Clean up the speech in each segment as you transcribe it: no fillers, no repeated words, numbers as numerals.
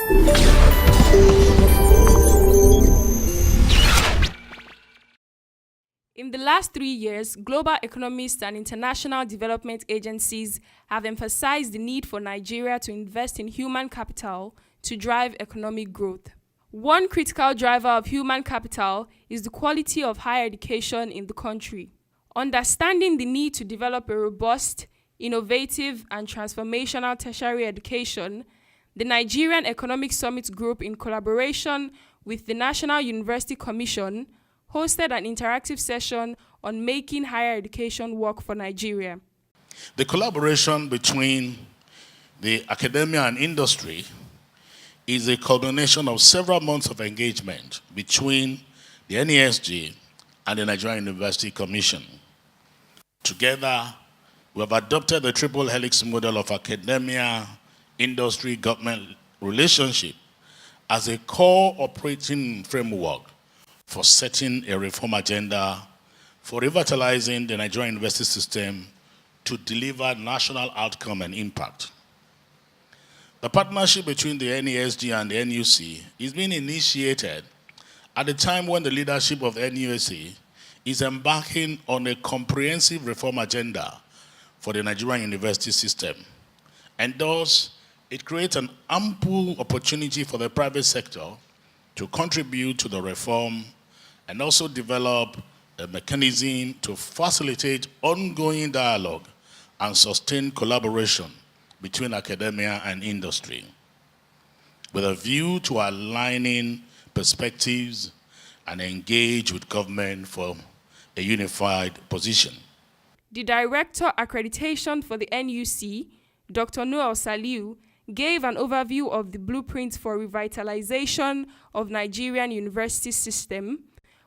In the last 3 years, global economists and international development agencies have emphasized the need for Nigeria to invest in human capital to drive economic growth. One critical driver of human capital is the quality of higher education in the country. Understanding the need to develop a robust, innovative, and transformational tertiary education, the Nigerian Economic Summit Group, in collaboration with the National University Commission, hosted an interactive session on making higher education work for Nigeria. The collaboration between the academia and industry is a culmination of several months of engagement between the NESG and the Nigerian University Commission. Together, we have adopted the triple helix model of academia, industry, government relationship as a core operating framework for setting a reform agenda for revitalizing the Nigerian university system to deliver national outcome and impact. The partnership between the NESG and the NUC is being initiated at a time when the leadership of NUC is embarking on a comprehensive reform agenda for the Nigerian university system. And thus, it creates an ample opportunity for the private sector to contribute to the reform and also develop a mechanism to facilitate ongoing dialogue and sustain collaboration between academia and industry, with a view to aligning perspectives and engage with government for a unified position. The Director Accreditation for the NUC, Dr. Noel Saliu, gave an overview of the blueprint for revitalization of Nigerian university system,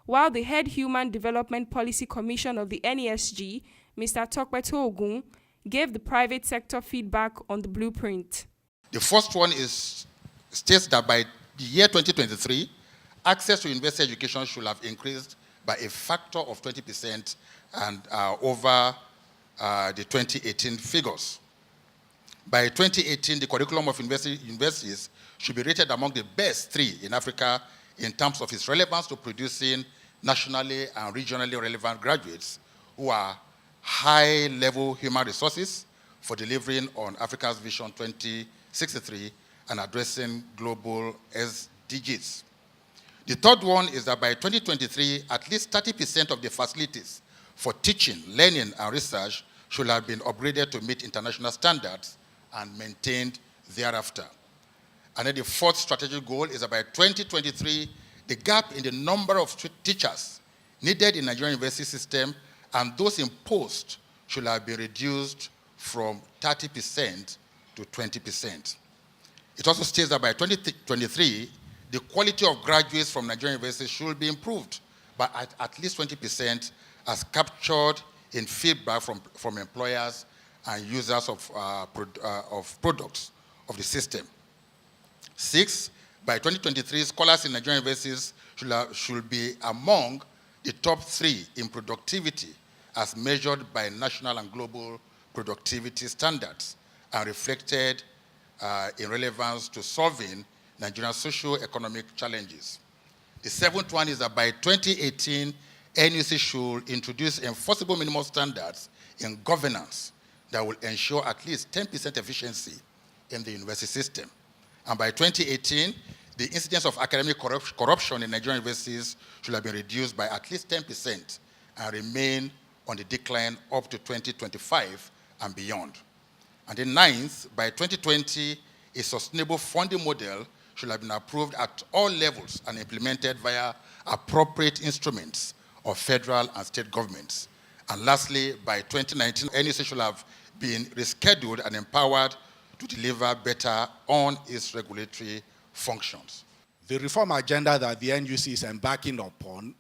while the Head Human Development Policy Commission of the NESG, Mr. Tokpeto Ogun, gave the private sector feedback on the blueprint. The first one states that by the year 2023, access to university education should have increased by a factor of 20% and over the 2018 figures. By 2018, the curriculum of universities should be rated among the best 3 in Africa in terms of its relevance to producing nationally and regionally relevant graduates who are high-level human resources for delivering on Africa's Vision 2063 and addressing global SDGs. The third one is that by 2023, at least 30% of the facilities for teaching, learning, and research should have been upgraded to meet international standards and maintained thereafter. And then the fourth strategic goal is that by 2023, the gap in the number of teachers needed in the Nigerian university system and those in post should have been reduced from 30% to 20%. It also states that by 2023, the quality of graduates from Nigerian universities should be improved by at least 20%, as captured in feedback from employers and users of products of the system. 6, by 2023, scholars in Nigerian universities should be among the top 3 in productivity as measured by national and global productivity standards and reflected in relevance to solving Nigeria's socio-economic challenges. The 7th one is that by 2018, NUC should introduce enforceable minimum standards in governance that will ensure at least 10% efficiency in the university system. And by 2018, the incidence of academic corruption in Nigerian universities should have been reduced by at least 10% and remain on the decline up to 2025 and beyond. And then 9th, by 2020, a sustainable funding model should have been approved at all levels and implemented via appropriate instruments of federal and state governments. And lastly, by 2019, NUC should have been rescheduled and empowered to deliver better on its regulatory functions. The reform agenda that the NUC is embarking upon,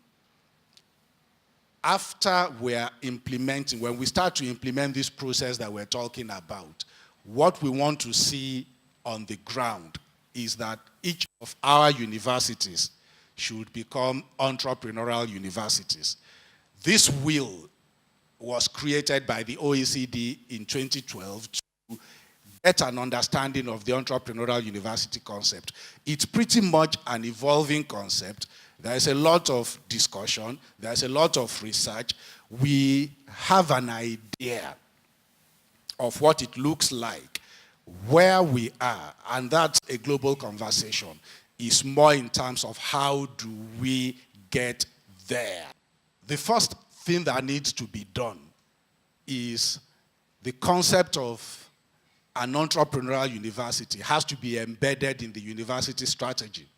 after we're implementing, when we start to implement this process that we're talking about, what we want to see on the ground is that each of our universities should become entrepreneurial universities. This will was created by the OECD in 2012 to get an understanding of the entrepreneurial university concept. It's pretty much an evolving concept. There's a lot of discussion. There's a lot of research. We have an idea of what it looks like, where we are, and that's a global conversation. It's more in terms of how do we get there. The first thing that needs to be done is the concept of an entrepreneurial university has to be embedded in the university strategy.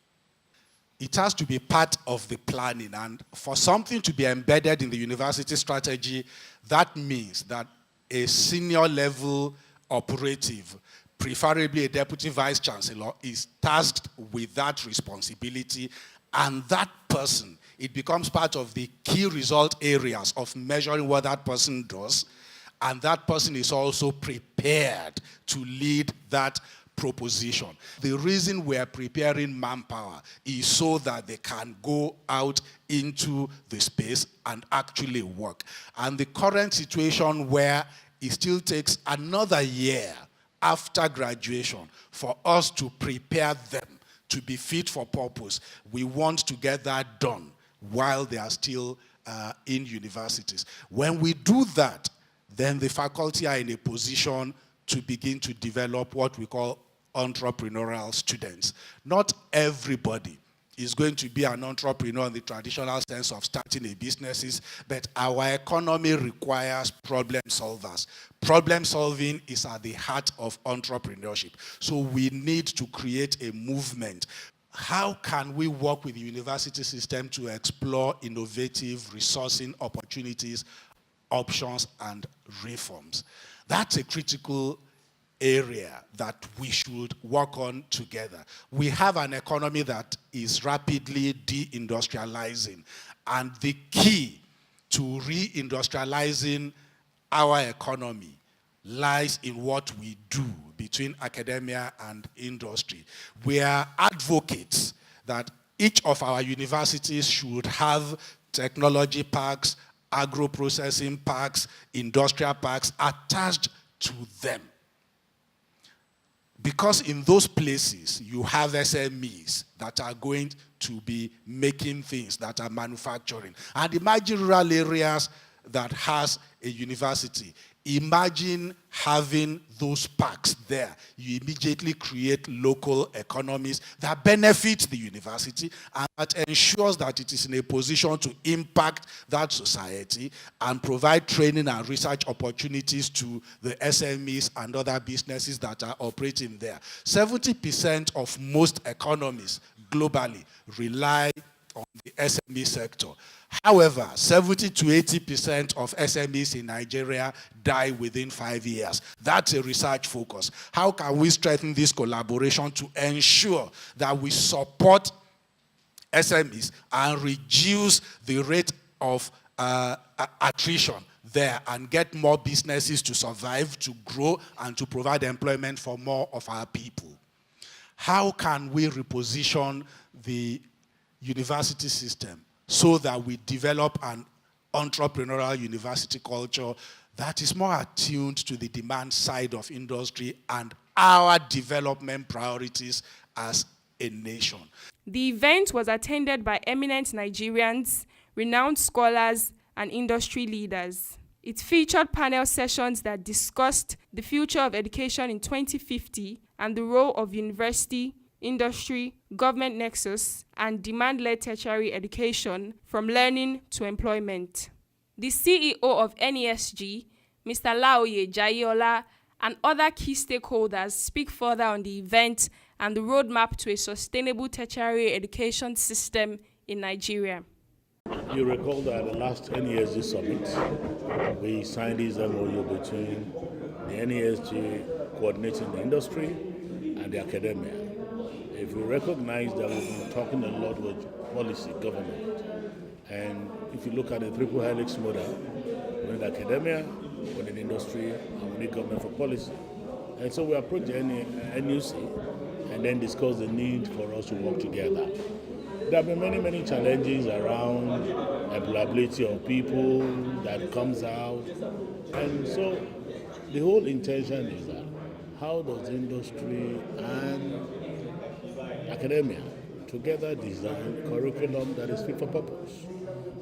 It has to be part of the planning, and for something to be embedded in the university strategy, that means that a senior level operative, preferably a deputy vice chancellor, is tasked with that responsibility, and that person, it becomes part of the key result areas of measuring what that person does, and that person is also prepared to lead that proposition. The reason we are preparing manpower is so that they can go out into the space and actually work. And the current situation where it still takes another year after graduation for us to prepare them to be fit for purpose, we want to get that done while they are still in universities. When we do that, then the faculty are in a position to begin to develop what we call entrepreneurial students. Not everybody is going to be an entrepreneur in the traditional sense of starting a business, but our economy requires problem solvers. Problem solving is at the heart of entrepreneurship. So we need to create a movement. How can we work with the university system to explore innovative resourcing opportunities, options, and reforms? That's a critical area that we should work on together. We have an economy that is rapidly deindustrializing, and the key to reindustrializing our economy lies in what we do between academia and industry. We are advocates that each of our universities should have technology parks, agro-processing parks, industrial parks attached to them. Because in those places, you have SMEs that are going to be making things, that are manufacturing. And imagine rural areas that has a university. Imagine having those parks there. You immediately create local economies that benefit the university and that ensures that it is in a position to impact that society and provide training and research opportunities to the SMEs and other businesses that are operating there. 70% of most economies globally rely on the SME sector. However, 70 to 80% of SMEs in Nigeria die within 5 years. That's a research focus. How can we strengthen this collaboration to ensure that we support SMEs and reduce the rate of attrition there and get more businesses to survive, to grow, and to provide employment for more of our people? How can we reposition the university system so that we develop an entrepreneurial university culture that is more attuned to the demand side of industry and our development priorities as a nation? The event was attended by eminent Nigerians, renowned scholars, and industry leaders. It featured panel sessions that discussed the future of education in 2050 and the role of university, industry, government nexus, and demand-led tertiary education from learning to employment. The CEO of NESG, Mr. Laoye Jayola, and other key stakeholders speak further on the event and the roadmap to a sustainable tertiary education system in Nigeria. You recall that at the last NESG summit, we signed this MOU between the NESG coordinating the industry and the academia. If you recognize that we've been talking a lot with policy, government, and if you look at the triple helix model, we need academia, we need industry, and we need government for policy. And so we approach the NUC and then discuss the need for us to work together. There have been many challenges around employability of people that comes out. And so the whole intention is that how does industry and academia together design curriculum that is fit for purpose?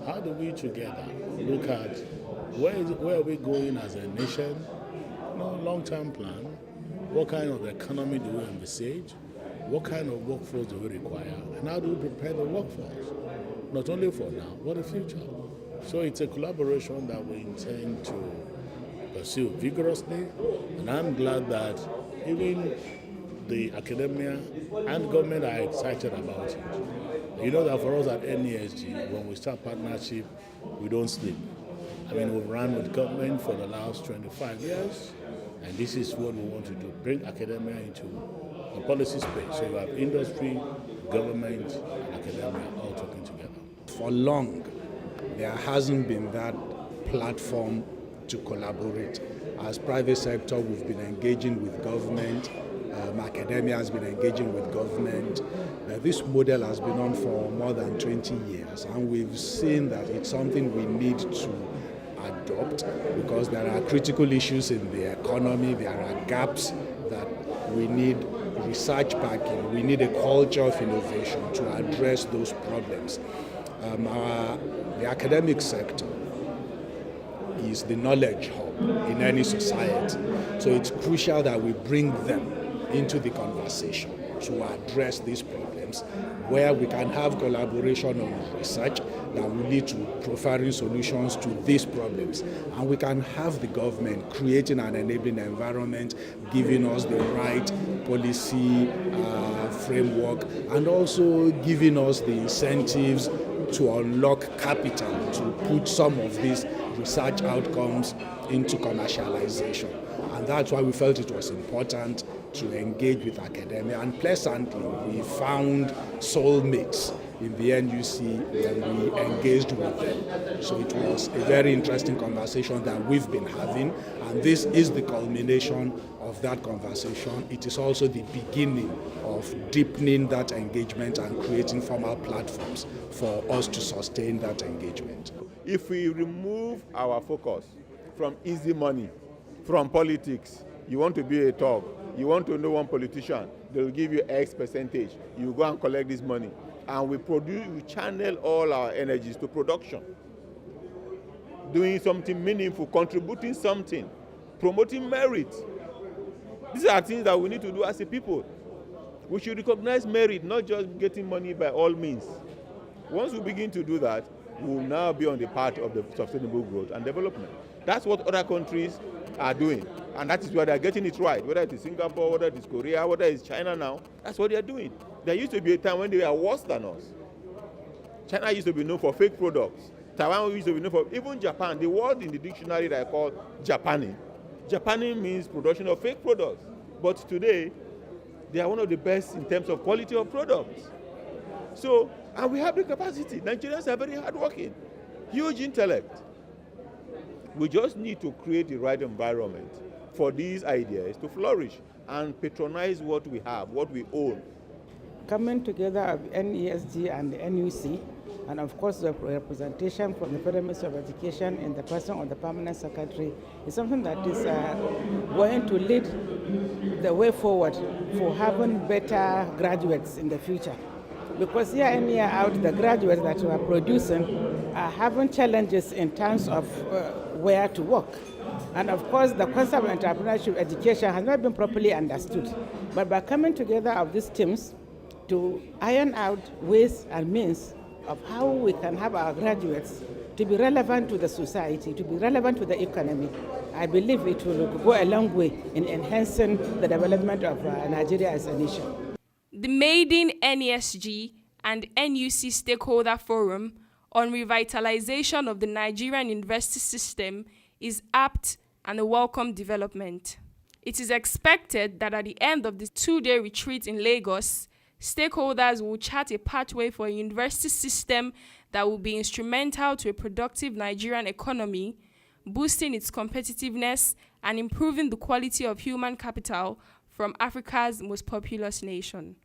How do we together look at where are we going as a nation, long-term plan, what kind of economy do we envisage, what kind of workforce do we require, and how do we prepare the workforce, not only for now, but the future. So it's a collaboration that we intend to pursue vigorously, and I'm glad that even the academia and government are excited about it. You know that for us at NESG, when we start partnership, we don't sleep. I mean, we've run with government for the last 25 years, and this is what we want to do, bring academia into the policy space. So you have industry, government, and academia all talking together. For long, there hasn't been that platform to collaborate. As private sector, we've been engaging with government, academia has been engaging with government. This model has been on for more than 20 years, and we've seen that it's something we need to adopt because there are critical issues in the economy, there are gaps that we need research backing, we need a culture of innovation to address those problems. The academic sector is the knowledge hub in any society, so it's crucial that we bring them into the conversation to address these problems, where we can have collaboration on research that will lead to profiling solutions to these problems. And we can have the government creating an enabling environment, giving us the right policy framework, and also giving us the incentives to unlock capital to put some of these research outcomes into commercialization. And that's why we felt it was important to engage with academia. And pleasantly, we found soulmates in the NUC when we engaged with them. So it was a very interesting conversation that we've been having, and this is the culmination of that conversation. It is also the beginning of deepening that engagement and creating formal platforms for us to sustain that engagement. If we remove our focus from easy money, from politics, you want to be a thug, you want to know one politician, they'll give you X percentage, you go and collect this money. And we channel all our energies to production. Doing something meaningful, contributing something, promoting merit. These are things that we need to do as a people. We should recognize merit, not just getting money by all means. Once we begin to do that, we will now be on the path of the sustainable growth and development. That's what other countries are doing, and that is why they're getting it right. Whether it is Singapore, whether it is Korea, whether it's China now, that's what they're doing. There used to be a time when they were worse than us. China used to be known for fake products. Taiwan used to be known for, even Japan, the word in the dictionary that I call Japaning. Japaning means production of fake products. But today, they are one of the best in terms of quality of products. So, and we have the capacity. Nigerians are very hardworking, huge intellect. We just need to create the right environment for these ideas to flourish and patronize what we have, what we own. Coming together of NESG and the NUC, and of course the representation from the Federal Ministry of Education in the person of the Permanent Secretary is something that is going to lead the way forward for having better graduates in the future. Because year in, year out, the graduates that we are producing are having challenges in terms of where to work. And of course, the concept of entrepreneurship education has not been properly understood. But by coming together of these teams to iron out ways and means of how we can have our graduates to be relevant to the society, to be relevant to the economy, I believe it will go a long way in enhancing the development of Nigeria as a nation. The maiden NESG and NUC Stakeholder Forum on Revitalization of the Nigerian University System is apt and a welcome development. It is expected that at the end of the 2-day retreat in Lagos, stakeholders will chart a pathway for a university system that will be instrumental to a productive Nigerian economy, boosting its competitiveness and improving the quality of human capital from Africa's most populous nation.